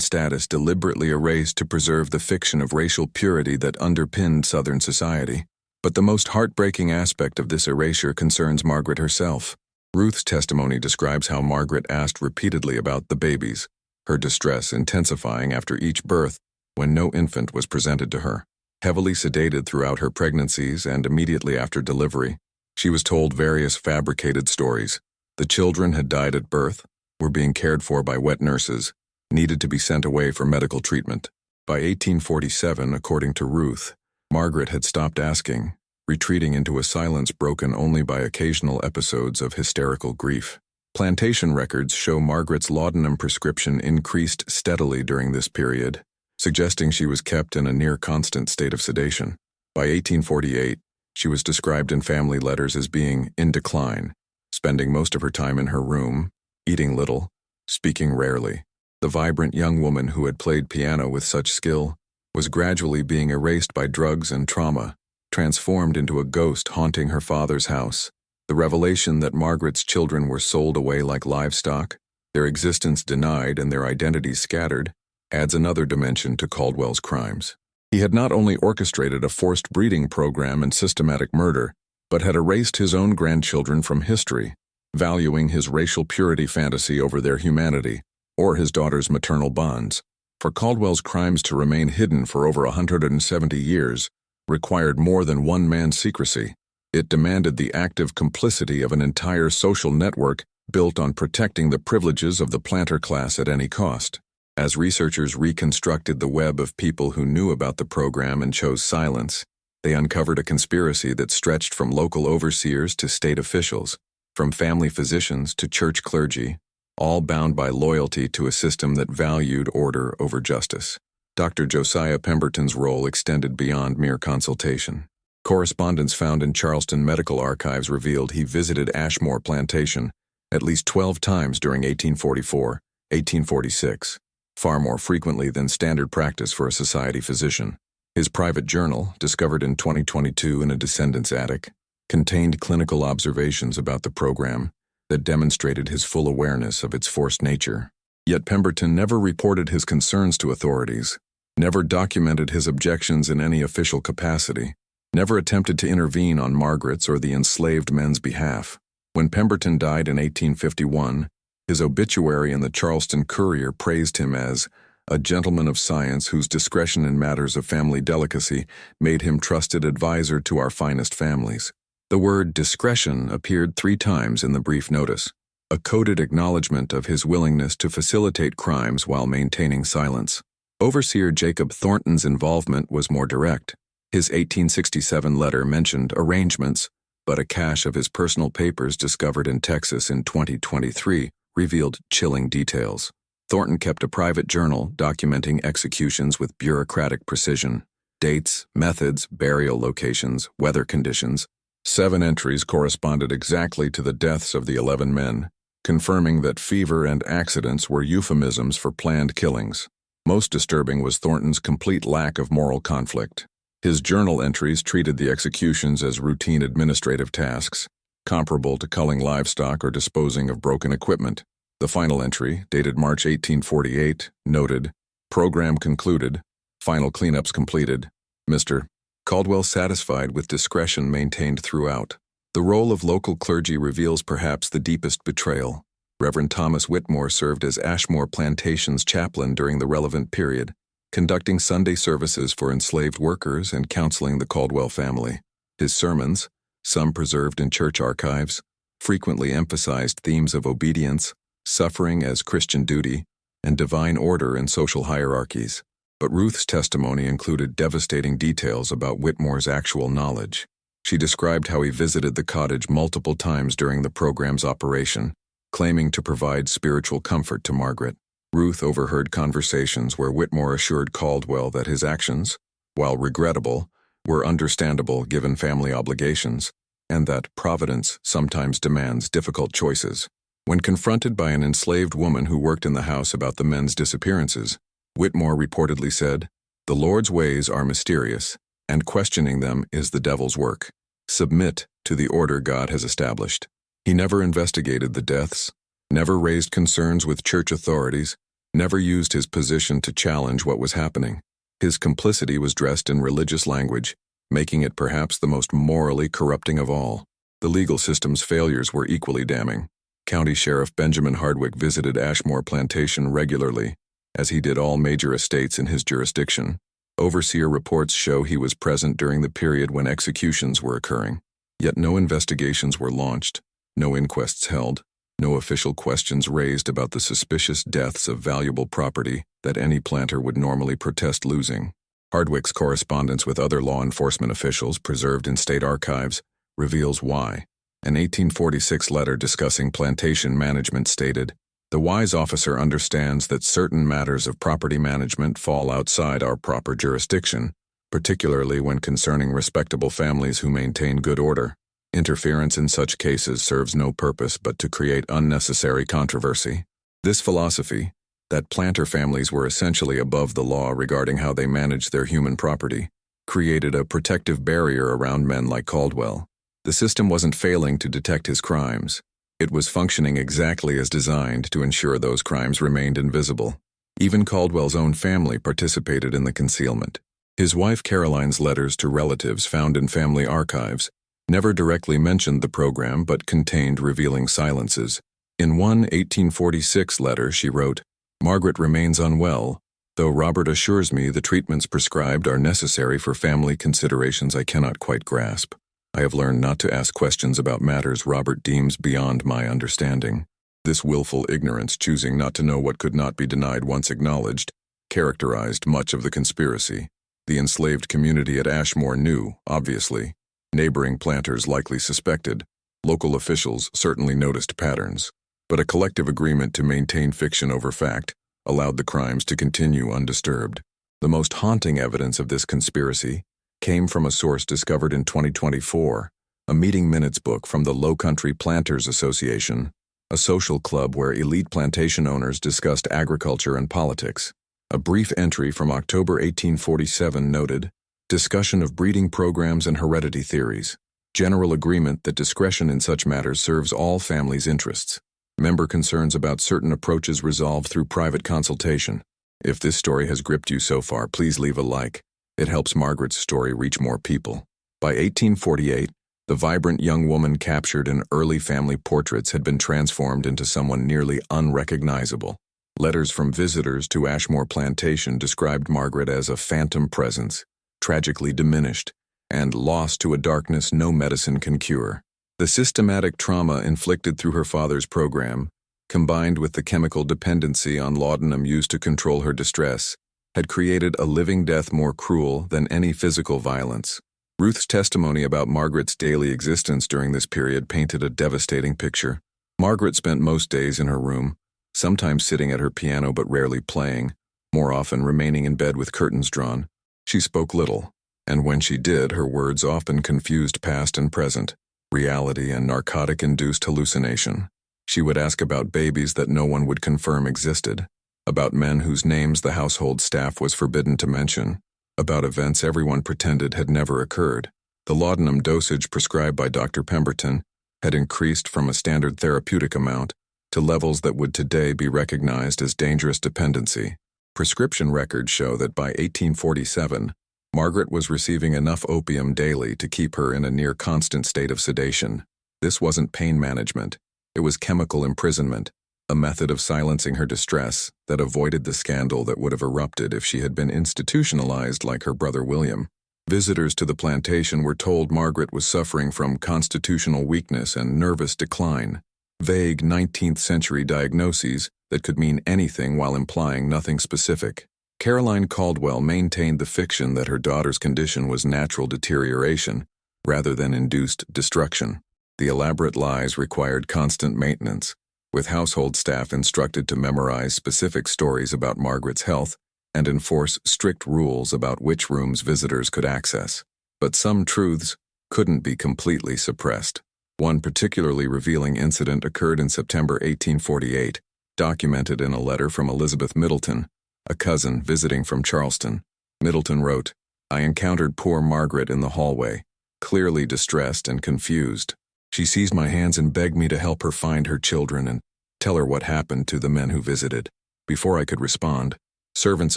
status deliberately erased to preserve the fiction of racial purity that underpinned Southern society. But the most heartbreaking aspect of this erasure concerns Margaret herself. Ruth's testimony describes how Margaret asked repeatedly about the babies, her distress intensifying after each birth when no infant was presented to her. Heavily sedated throughout her pregnancies and immediately after delivery, she was told various fabricated stories. The children had died at birth, were being cared for by wet nurses, needed to be sent away for medical treatment. By 1847, according to Ruth, Margaret had stopped asking, retreating into a silence broken only by occasional episodes of hysterical grief. Plantation records show Margaret's laudanum prescription increased steadily during this period, suggesting she was kept in a near-constant state of sedation. By 1848, she was described in family letters as being in decline, spending most of her time in her room, eating little, speaking rarely. The vibrant young woman who had played piano with such skill was gradually being erased by drugs and trauma, transformed into a ghost haunting her father's house. The revelation that Margaret's children were sold away like livestock, their existence denied and their identities scattered, adds another dimension to Caldwell's crimes. He had not only orchestrated a forced breeding program and systematic murder, but had erased his own grandchildren from history, valuing his racial purity fantasy over their humanity, or his daughter's maternal bonds. For Caldwell's crimes to remain hidden for over 170 years required more than one man's secrecy. It demanded the active complicity of an entire social network built on protecting the privileges of the planter class at any cost. As researchers reconstructed the web of people who knew about the program and chose silence, they uncovered a conspiracy that stretched from local overseers to state officials, from family physicians to church clergy, all bound by loyalty to a system that valued order over justice. Dr. Josiah Pemberton's role extended beyond mere consultation. Correspondence found in Charleston medical archives revealed he visited Ashmore Plantation at least 12 times during 1844, 1846, far more frequently than standard practice for a society physician. His private journal, discovered in 2022 in a descendant's attic, contained clinical observations about the program that demonstrated his full awareness of its forced nature. Yet Pemberton never reported his concerns to authorities, never documented his objections in any official capacity, never attempted to intervene on Margaret's or the enslaved men's behalf. When Pemberton died in 1851, his obituary in the Charleston Courier praised him as a gentleman of science whose discretion in matters of family delicacy made him trusted advisor to our finest families. The word discretion appeared 3 times in the brief notice, a coded acknowledgement of his willingness to facilitate crimes while maintaining silence. Overseer Jacob Thornton's involvement was more direct. His 1867 letter mentioned arrangements, but a cache of his personal papers discovered in Texas in 2023 revealed chilling details. Thornton kept a private journal documenting executions with bureaucratic precision. Dates, methods, burial locations, weather conditions. 7 entries corresponded exactly to the deaths of the 11 men, confirming that fever and accidents were euphemisms for planned killings. Most disturbing was Thornton's complete lack of moral conflict. His journal entries treated the executions as routine administrative tasks, comparable to culling livestock or disposing of broken equipment. The final entry, dated March 1848, noted, "Program concluded, final cleanups completed. Mr. Caldwell satisfied with discretion maintained throughout." The role of local clergy reveals perhaps the deepest betrayal. Reverend Thomas Whitmore served as Ashmore Plantation's chaplain during the relevant period, conducting Sunday services for enslaved workers and counseling the Caldwell family. His sermons, some preserved in church archives, frequently emphasized themes of obedience, suffering as Christian duty, and divine order in social hierarchies. But Ruth's testimony included devastating details about Whitmore's actual knowledge. She described how he visited the cottage multiple times during the program's operation, claiming to provide spiritual comfort to Margaret. Ruth overheard conversations where Whitmore assured Caldwell that his actions, while regrettable, were understandable given family obligations, and that providence sometimes demands difficult choices. When confronted by an enslaved woman who worked in the house about the men's disappearances, Whitmore reportedly said, The Lord's ways are mysterious, and questioning them is the devil's work. Submit to the order God has established. He never investigated the deaths, never raised concerns with church authorities, never used his position to challenge what was happening. His complicity was dressed in religious language, making it perhaps the most morally corrupting of all. The legal system's failures were equally damning. County Sheriff Benjamin Hardwick visited Ashmore Plantation regularly, as he did all major estates in his jurisdiction. Overseer reports show he was present during the period when executions were occurring. Yet no investigations were launched, no inquests held, no official questions raised about the suspicious deaths of valuable property that any planter would normally protest losing. Hardwick's correspondence with other law enforcement officials preserved in state archives reveals why. An 1846 letter discussing plantation management stated, "The wise officer understands that certain matters of property management fall outside our proper jurisdiction, particularly when concerning respectable families who maintain good order. Interference in such cases serves no purpose but to create unnecessary controversy." This philosophy, that planter families were essentially above the law regarding how they managed their human property, created a protective barrier around men like Caldwell. The system wasn't failing to detect his crimes. It was functioning exactly as designed to ensure those crimes remained invisible. Even Caldwell's own family participated in the concealment. His wife Caroline's letters to relatives found in family archives never directly mentioned the program but contained revealing silences. In one 1846 letter she wrote, "Margaret remains unwell, though Robert assures me the treatments prescribed are necessary for family considerations I cannot quite grasp. I have learned not to ask questions about matters Robert deems beyond my understanding." This willful ignorance, choosing not to know what could not be denied once acknowledged, characterized much of the conspiracy. The enslaved community at Ashmore knew, obviously. Neighboring planters likely suspected. Local officials certainly noticed patterns. But a collective agreement to maintain fiction over fact allowed the crimes to continue undisturbed. The most haunting evidence of this conspiracy came from a source discovered in 2024, a meeting minutes book from the Lowcountry Planters Association, a social club where elite plantation owners discussed agriculture and politics. A brief entry from October 1847 noted, "Discussion of breeding programs and heredity theories. General agreement that discretion in such matters serves all families' interests. Member concerns about certain approaches resolved through private consultation." If this story has gripped you so far, please leave a like. It helps Margaret's story reach more people. By 1848, the vibrant young woman captured in early family portraits had been transformed into someone nearly unrecognizable. Letters from visitors to Ashmore Plantation described Margaret as a phantom presence, tragically diminished, and lost to a darkness no medicine can cure. The systematic trauma inflicted through her father's program, combined with the chemical dependency on laudanum used to control her distress, had created a living death more cruel than any physical violence. Ruth's testimony about Margaret's daily existence during this period painted a devastating picture. Margaret spent most days in her room, sometimes sitting at her piano but rarely playing, more often remaining in bed with curtains drawn. She spoke little, and when she did, her words often confused past and present, reality and narcotic-induced hallucination. She would ask about babies that no one would confirm existed, about men whose names the household staff was forbidden to mention, about events everyone pretended had never occurred. The laudanum dosage prescribed by Dr. Pemberton had increased from a standard therapeutic amount to levels that would today be recognized as dangerous dependency. Prescription records show that by 1847, Margaret was receiving enough opium daily to keep her in a near constant state of sedation. This wasn't pain management. It was chemical imprisonment, a method of silencing her distress that avoided the scandal that would have erupted if she had been institutionalized like her brother William. Visitors to the plantation were told Margaret was suffering from constitutional weakness and nervous decline, vague 19th century diagnoses that could mean anything while implying nothing specific. Caroline Caldwell maintained the fiction that her daughter's condition was natural deterioration rather than induced destruction. The elaborate lies required constant maintenance, with household staff instructed to memorize specific stories about Margaret's health and enforce strict rules about which rooms visitors could access. But some truths couldn't be completely suppressed. One particularly revealing incident occurred in September 1848, documented in a letter from Elizabeth Middleton, a cousin visiting from Charleston. Middleton wrote, I encountered poor Margaret in the hallway, clearly distressed and confused. She seized my hands and begged me to help her find her children and tell her what happened to the men who visited. Before I could respond, servants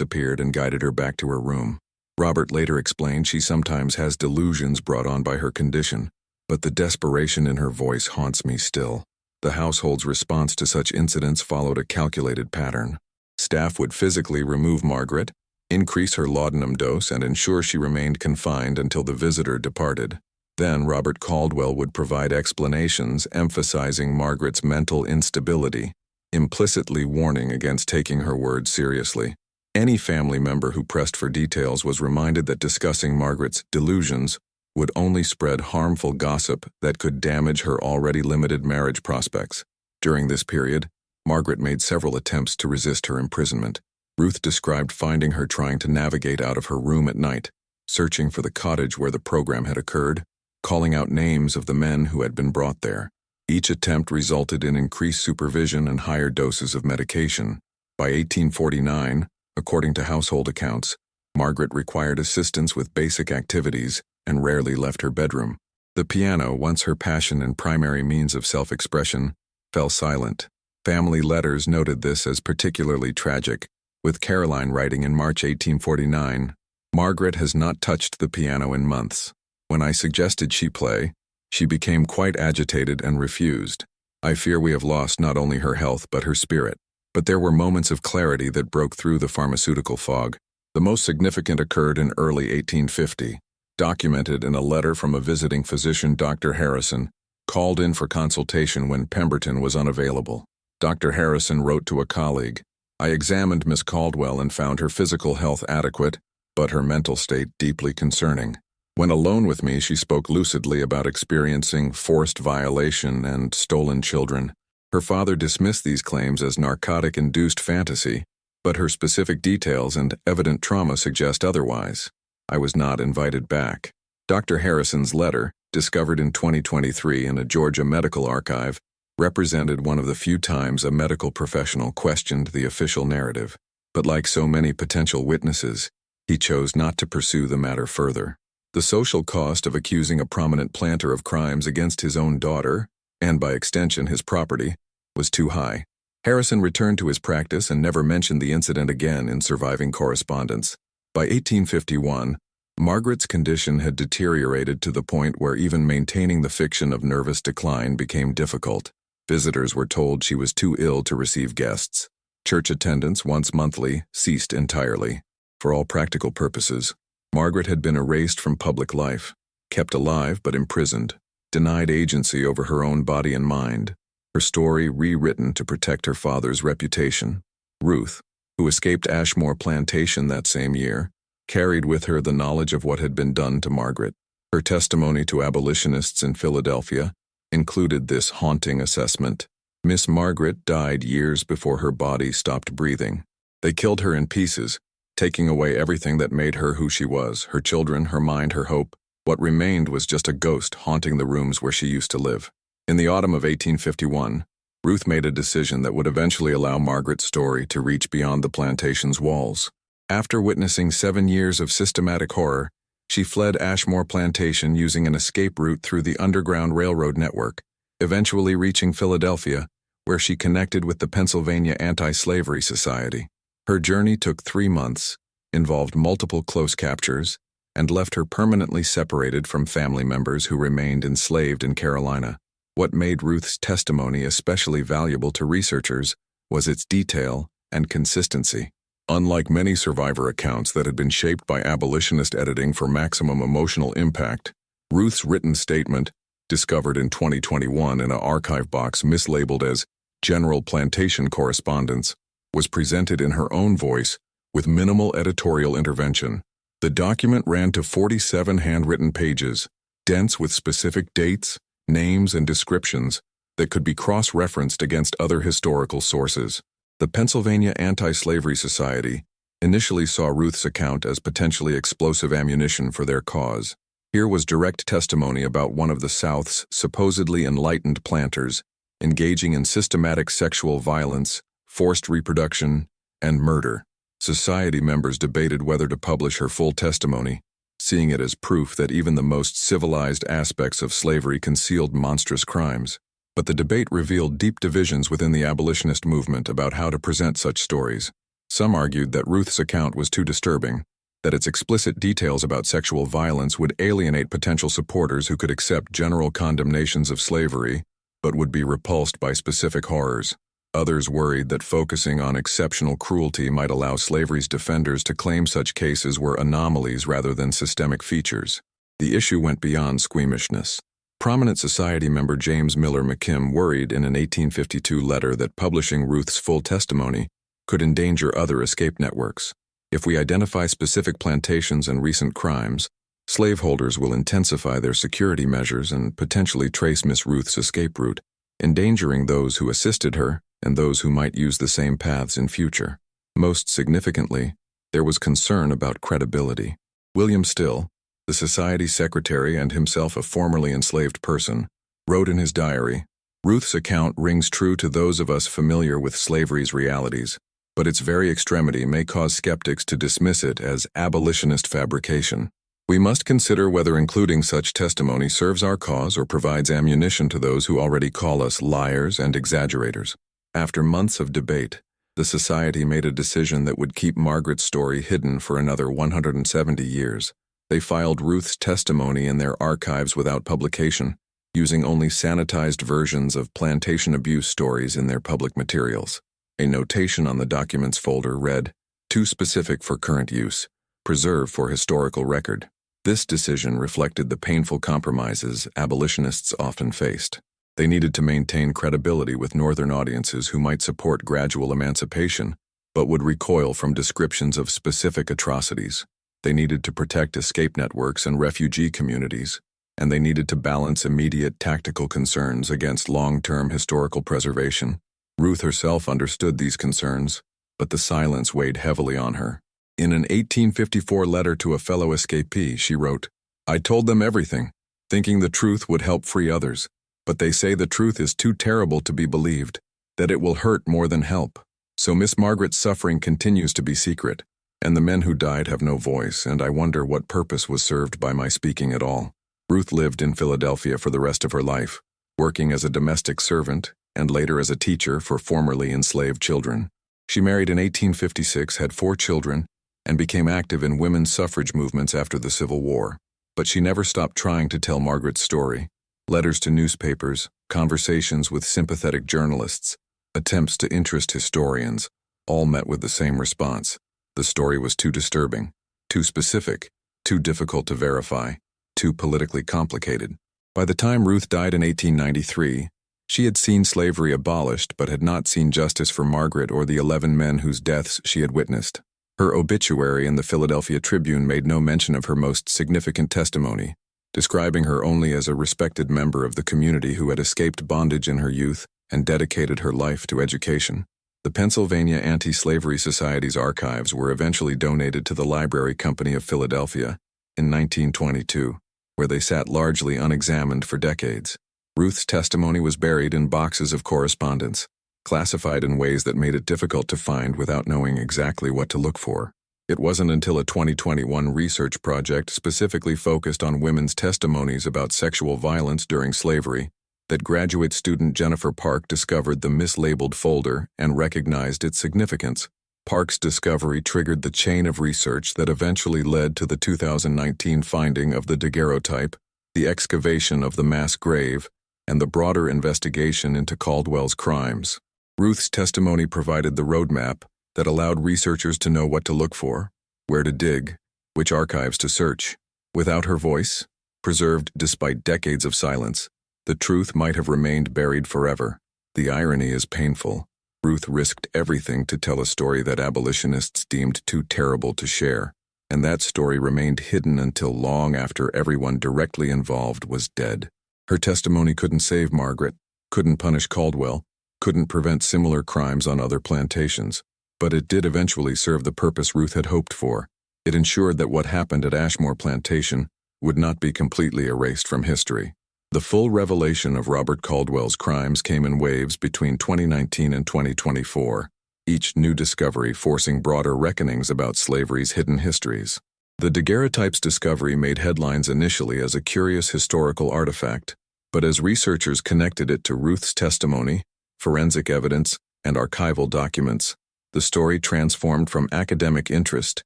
appeared and guided her back to her room. Robert later explained she sometimes has delusions brought on by her condition, but the desperation in her voice haunts me still. The household's response to such incidents followed a calculated pattern. Staff would physically remove Margaret, increase her laudanum dose, and ensure she remained confined until the visitor departed. Then Robert Caldwell would provide explanations emphasizing Margaret's mental instability, implicitly warning against taking her words seriously. Any family member who pressed for details was reminded that discussing Margaret's delusions would only spread harmful gossip that could damage her already limited marriage prospects. During this period, Margaret made several attempts to resist her imprisonment. Ruth described finding her trying to navigate out of her room at night, searching for the cottage where the program had occurred, calling out names of the men who had been brought there. Each attempt resulted in increased supervision and higher doses of medication. By 1849, according to household accounts, Margaret required assistance with basic activities and rarely left her bedroom. The piano, once her passion and primary means of self-expression, fell silent. Family letters noted this as particularly tragic, with Caroline writing in March 1849, Margaret has not touched the piano in months. When I suggested she play, she became quite agitated and refused. I fear we have lost not only her health but her spirit. But there were moments of clarity that broke through the pharmaceutical fog. The most significant occurred in early 1850, documented in a letter from a visiting physician, Dr. Harrison, called in for consultation when Pemberton was unavailable. Dr. Harrison wrote to a colleague, I examined Miss Caldwell and found her physical health adequate, but her mental state deeply concerning. When alone with me, she spoke lucidly about experiencing forced violation and stolen children. Her father dismissed these claims as narcotic-induced fantasy, but her specific details and evident trauma suggest otherwise. I was not invited back. Dr. Harrison's letter, discovered in 2023 in a Georgia medical archive, represented one of the few times a medical professional questioned the official narrative. But like so many potential witnesses, he chose not to pursue the matter further. The social cost of accusing a prominent planter of crimes against his own daughter, and by extension his property, was too high. Harrison returned to his practice and never mentioned the incident again in surviving correspondence. By 1851, Margaret's condition had deteriorated to the point where even maintaining the fiction of nervous decline became difficult. Visitors were told she was too ill to receive guests. Church attendance, once monthly, ceased entirely. For all practical purposes, Margaret had been erased from public life, kept alive but imprisoned, denied agency over her own body and mind, her story rewritten to protect her father's reputation. Ruth, who escaped Ashmore Plantation that same year, carried with her the knowledge of what had been done to Margaret. Her testimony to abolitionists in Philadelphia included this haunting assessment. Miss Margaret died years before her body stopped breathing. They killed her in pieces, taking away everything that made her who she was, her children, her mind, her hope. What remained was just a ghost haunting the rooms where she used to live. In the autumn of 1851, Ruth made a decision that would eventually allow Margaret's story to reach beyond the plantation's walls. After witnessing 7 years of systematic horror, she fled Ashmore Plantation using an escape route through the Underground Railroad network, eventually reaching Philadelphia, where she connected with the Pennsylvania Anti-Slavery Society. Her journey took 3 months, involved multiple close captures, and left her permanently separated from family members who remained enslaved in Carolina. What made Ruth's testimony especially valuable to researchers was its detail and consistency. Unlike many survivor accounts that had been shaped by abolitionist editing for maximum emotional impact, Ruth's written statement, discovered in 2021 in an archive box mislabeled as General Plantation Correspondence, was presented in her own voice with minimal editorial intervention. The document ran to 47 handwritten pages, dense with specific dates, names, and descriptions that could be cross-referenced against other historical sources. The Pennsylvania Anti-Slavery Society initially saw Ruth's account as potentially explosive ammunition for their cause. Here was direct testimony about one of the South's supposedly enlightened planters engaging in systematic sexual violence, forced reproduction, and murder. Society members debated whether to publish her full testimony, seeing it as proof that even the most civilized aspects of slavery concealed monstrous crimes. But the debate revealed deep divisions within the abolitionist movement about how to present such stories. Some argued that Ruth's account was too disturbing, that its explicit details about sexual violence would alienate potential supporters who could accept general condemnations of slavery, but would be repulsed by specific horrors. Others worried that focusing on exceptional cruelty might allow slavery's defenders to claim such cases were anomalies rather than systemic features. The issue went beyond squeamishness. Prominent Society member James Miller McKim worried in an 1852 letter that publishing Ruth's full testimony could endanger other escape networks. If we identify specific plantations and recent crimes, slaveholders will intensify their security measures and potentially trace Miss Ruth's escape route, endangering those who assisted her and those who might use the same paths in future. Most significantly, there was concern about credibility. William Still, the Society's secretary and himself a formerly enslaved person, wrote in his diary, "Ruth's account rings true to those of us familiar with slavery's realities, but its very extremity may cause skeptics to dismiss it as abolitionist fabrication. We must consider whether including such testimony serves our cause or provides ammunition to those who already call us liars and exaggerators." After months of debate, the Society made a decision that would keep Margaret's story hidden for another 170 years. They filed Ruth's testimony in their archives without publication, using only sanitized versions of plantation abuse stories in their public materials. A notation on the documents folder read, "Too specific for current use. Preserve for historical record." This decision reflected the painful compromises abolitionists often faced. They needed to maintain credibility with Northern audiences who might support gradual emancipation, but would recoil from descriptions of specific atrocities. They needed to protect escape networks and refugee communities, and they needed to balance immediate tactical concerns against long-term historical preservation. Ruth herself understood these concerns, but the silence weighed heavily on her. In an 1854 letter to a fellow escapee, she wrote, "I told them everything, thinking the truth would help free others, but they say the truth is too terrible to be believed, that it will hurt more than help. So Miss Margaret's suffering continues to be secret, and the men who died have no voice, and I wonder what purpose was served by my speaking at all." Ruth lived in Philadelphia for the rest of her life, working as a domestic servant and later as a teacher for formerly enslaved children. She married in 1856, had 4 children, and became active in women's suffrage movements after the Civil War. But she never stopped trying to tell Margaret's story. Letters to newspapers, conversations with sympathetic journalists, attempts to interest historians, all met with the same response. The story was too disturbing, too specific, too difficult to verify, too politically complicated. By the time Ruth died in 1893, she had seen slavery abolished but had not seen justice for Margaret or the 11 men whose deaths she had witnessed. Her obituary in the Philadelphia Tribune made no mention of her most significant testimony, describing her only as a respected member of the community who had escaped bondage in her youth and dedicated her life to education. The Pennsylvania Anti-Slavery Society's archives were eventually donated to the Library Company of Philadelphia in 1922, where they sat largely unexamined for decades. Ruth's testimony was buried in boxes of correspondence, classified in ways that made it difficult to find without knowing exactly what to look for. It wasn't until a 2021 research project specifically focused on women's testimonies about sexual violence during slavery that graduate student Jennifer Park discovered the mislabeled folder and recognized its significance. Park's discovery triggered the chain of research that eventually led to the 2019 finding of the daguerreotype, the excavation of the mass grave, and the broader investigation into Caldwell's crimes. Ruth's testimony provided the roadmap that allowed researchers to know what to look for, where to dig, which archives to search. Without her voice, preserved despite decades of silence, the truth might have remained buried forever. The irony is painful. Ruth risked everything to tell a story that abolitionists deemed too terrible to share, and that story remained hidden until long after everyone directly involved was dead. Her testimony couldn't save Margaret, couldn't punish Caldwell, couldn't prevent similar crimes on other plantations, but it did eventually serve the purpose Ruth had hoped for. It ensured that what happened at Ashmore Plantation would not be completely erased from history. The full revelation of Robert Caldwell's crimes came in waves between 2019 and 2024, each new discovery forcing broader reckonings about slavery's hidden histories. The daguerreotype's discovery made headlines initially as a curious historical artifact, but as researchers connected it to Ruth's testimony, forensic evidence, and archival documents, the story transformed from academic interest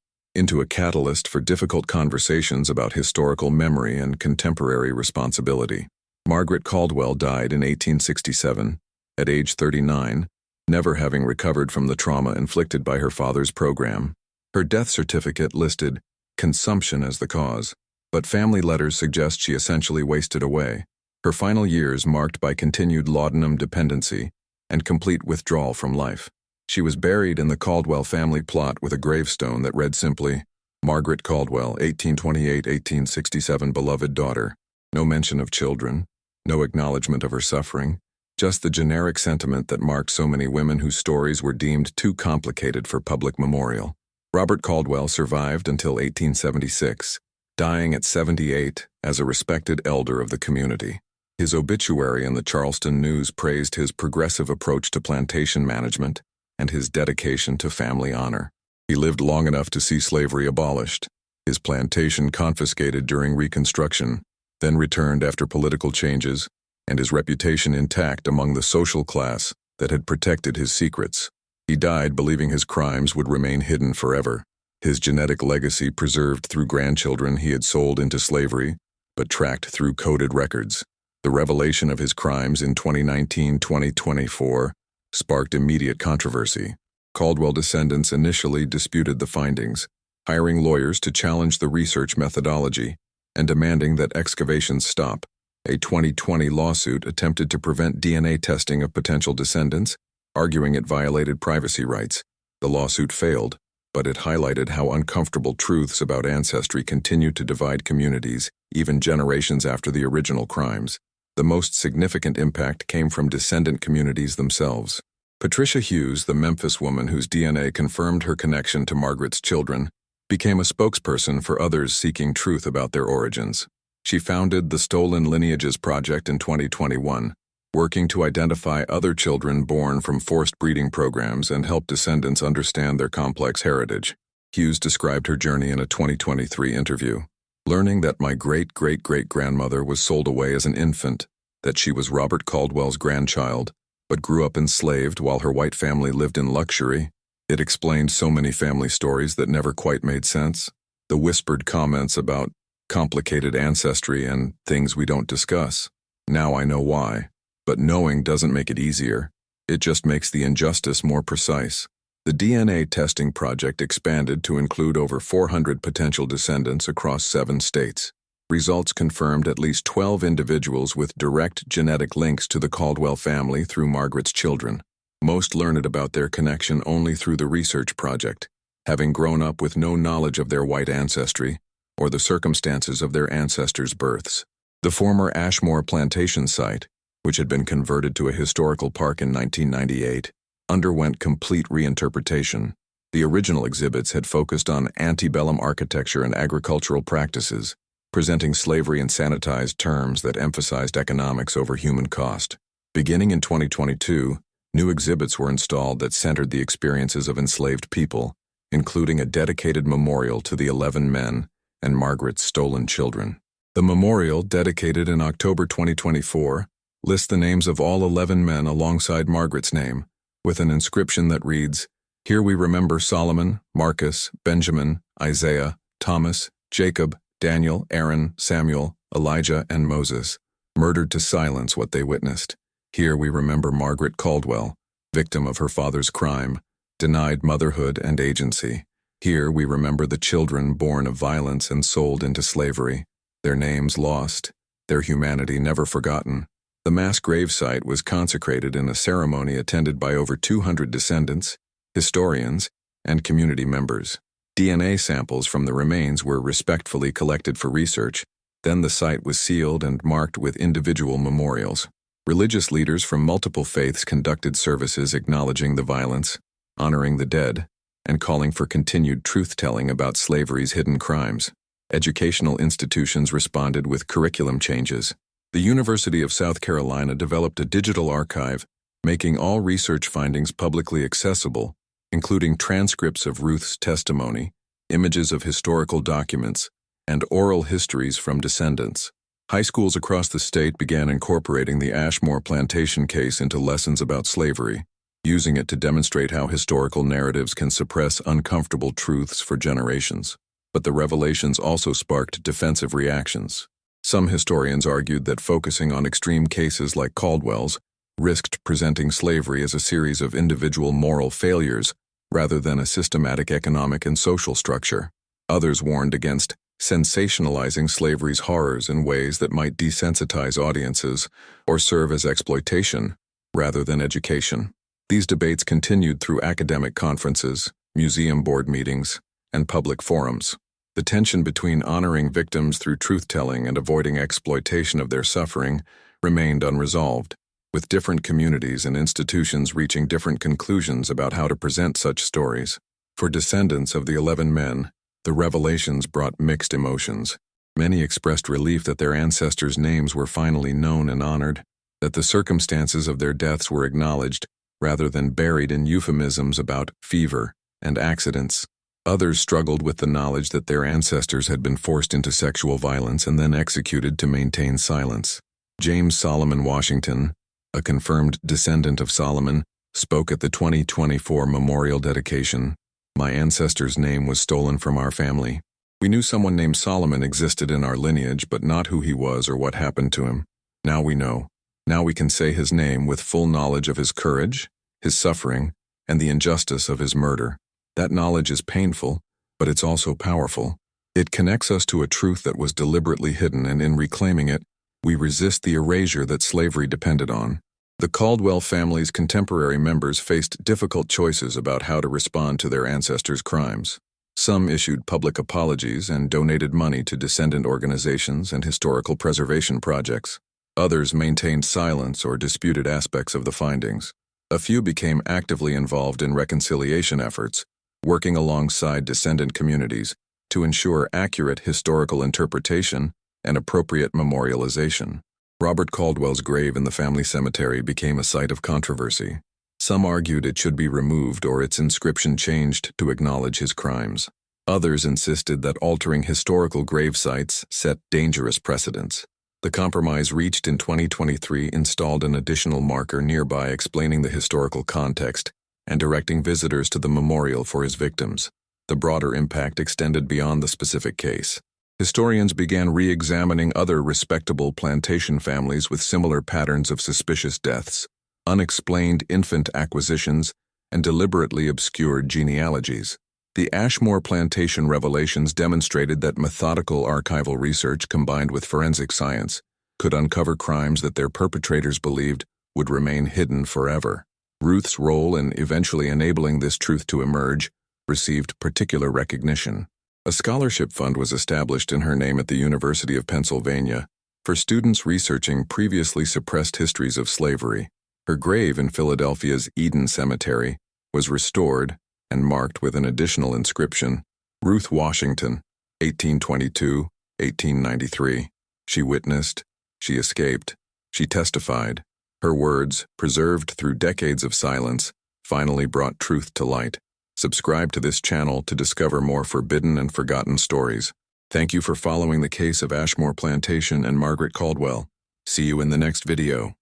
into a catalyst for difficult conversations about historical memory and contemporary responsibility. Margaret Caldwell died in 1867, at age 39, never having recovered from the trauma inflicted by her father's program. Her death certificate listed consumption as the cause, but family letters suggest she essentially wasted away, her final years marked by continued laudanum dependency and complete withdrawal from life. She was buried in the Caldwell family plot with a gravestone that read simply, Margaret Caldwell, 1828-1867, beloved daughter. No mention of children, no acknowledgement of her suffering, just the generic sentiment that marked so many women whose stories were deemed too complicated for public memorial. Robert Caldwell survived until 1876, dying at 78 as a respected elder of the community. His obituary in the Charleston News praised his progressive approach to plantation management and his dedication to family honor. He lived long enough to see slavery abolished, his plantation confiscated during Reconstruction, then returned after political changes, and his reputation intact among the social class that had protected his secrets. He died believing his crimes would remain hidden forever, his genetic legacy preserved through grandchildren he had sold into slavery, but tracked through coded records. The revelation of his crimes in 2019-2024 sparked immediate controversy. Caldwell descendants initially disputed the findings, hiring lawyers to challenge the research methodology and demanding that excavations stop. A 2020 lawsuit attempted to prevent DNA testing of potential descendants, arguing it violated privacy rights. The lawsuit failed, but it highlighted how uncomfortable truths about ancestry continue to divide communities, even generations after the original crimes. The most significant impact came from descendant communities themselves. Patricia Hughes, the Memphis woman whose DNA confirmed her connection to Margaret's children, became a spokesperson for others seeking truth about their origins. She founded the Stolen Lineages Project in 2021, working to identify other children born from forced breeding programs and help descendants understand their complex heritage. Hughes described her journey in a 2023 interview. Learning that my great-great-great-grandmother was sold away as an infant, that she was Robert Caldwell's grandchild, but grew up enslaved while her white family lived in luxury, it explained so many family stories that never quite made sense. The whispered comments about complicated ancestry and things we don't discuss. Now I know why. But knowing doesn't make it easier. It just makes the injustice more precise. The DNA testing project expanded to include over 400 potential descendants across 7 states. Results confirmed at least 12 individuals with direct genetic links to the Caldwell family through Margaret's children. Most learned about their connection only through the research project, having grown up with no knowledge of their white ancestry or the circumstances of their ancestors' births. The former Ashmore Plantation site, which had been converted to a historical park in 1998, underwent complete reinterpretation. The original exhibits had focused on antebellum architecture and agricultural practices, presenting slavery in sanitized terms that emphasized economics over human cost. Beginning in 2022, new exhibits were installed that centered the experiences of enslaved people, including a dedicated memorial to the 11 men and Margaret's stolen children. The memorial, dedicated in October 2024, lists the names of all 11 men alongside Margaret's name, with an inscription that reads, "Here we remember Solomon, Marcus, Benjamin, Isaiah, Thomas, Jacob, Daniel, Aaron, Samuel, Elijah, and Moses, murdered to silence what they witnessed. Here we remember Margaret Caldwell, victim of her father's crime, denied motherhood and agency. Here we remember the children born of violence and sold into slavery, their names lost, their humanity never forgotten." The mass gravesite was consecrated in a ceremony attended by over 200 descendants, historians, and community members. DNA samples from the remains were respectfully collected for research. Then the site was sealed and marked with individual memorials. Religious leaders from multiple faiths conducted services acknowledging the violence, honoring the dead, and calling for continued truth-telling about slavery's hidden crimes. Educational institutions responded with curriculum changes. The University of South Carolina developed a digital archive, making all research findings publicly accessible, including transcripts of Ruth's testimony, images of historical documents, and oral histories from descendants. High schools across the state began incorporating the Ashmore Plantation case into lessons about slavery, using it to demonstrate how historical narratives can suppress uncomfortable truths for generations. But the revelations also sparked defensive reactions. Some historians argued that focusing on extreme cases like Caldwell's risked presenting slavery as a series of individual moral failures rather than a systematic economic and social structure. Others warned against sensationalizing slavery's horrors in ways that might desensitize audiences or serve as exploitation rather than education. These debates continued through academic conferences, museum board meetings, and public forums. The tension between honoring victims through truth-telling and avoiding exploitation of their suffering remained unresolved, with different communities and institutions reaching different conclusions about how to present such stories. For descendants of the 11 men, the revelations brought mixed emotions. Many expressed relief that their ancestors' names were finally known and honored, that the circumstances of their deaths were acknowledged rather than buried in euphemisms about fever and accidents. Others struggled with the knowledge that their ancestors had been forced into sexual violence and then executed to maintain silence. James Solomon Washington, a confirmed descendant of Solomon, spoke at the 2024 memorial dedication. "My ancestor's name was stolen from our family. We knew someone named Solomon existed in our lineage, but not who he was or what happened to him. Now we know. Now we can say his name with full knowledge of his courage, his suffering, and the injustice of his murder. That knowledge is painful, but it's also powerful. It connects us to a truth that was deliberately hidden, and in reclaiming it, we resist the erasure that slavery depended on." The Caldwell family's contemporary members faced difficult choices about how to respond to their ancestors' crimes. Some issued public apologies and donated money to descendant organizations and historical preservation projects. Others maintained silence or disputed aspects of the findings. A few became actively involved in reconciliation efforts, working alongside descendant communities to ensure accurate historical interpretation and appropriate memorialization. Robert Caldwell's grave in the family cemetery became a site of controversy. Some argued it should be removed or its inscription changed to acknowledge his crimes. Others insisted that altering historical grave sites set dangerous precedents. The compromise reached in 2023 installed an additional marker nearby explaining the historical context and directing visitors to the memorial for his victims. The broader impact extended beyond the specific case. Historians began re-examining other respectable plantation families with similar patterns of suspicious deaths, unexplained infant acquisitions, and deliberately obscured genealogies. The Ashmore Plantation revelations demonstrated that methodical archival research combined with forensic science could uncover crimes that their perpetrators believed would remain hidden forever. Ruth's role in eventually enabling this truth to emerge received particular recognition. A scholarship fund was established in her name at the University of Pennsylvania for students researching previously suppressed histories of slavery. Her grave in Philadelphia's Eden Cemetery was restored and marked with an additional inscription, "Ruth Washington, 1822-1893. She witnessed, she escaped, she testified. Her words, preserved through decades of silence, finally brought truth to light." Subscribe to this channel to discover more forbidden and forgotten stories. Thank you for following the case of Ashmore Plantation and Margaret Caldwell. See you in the next video.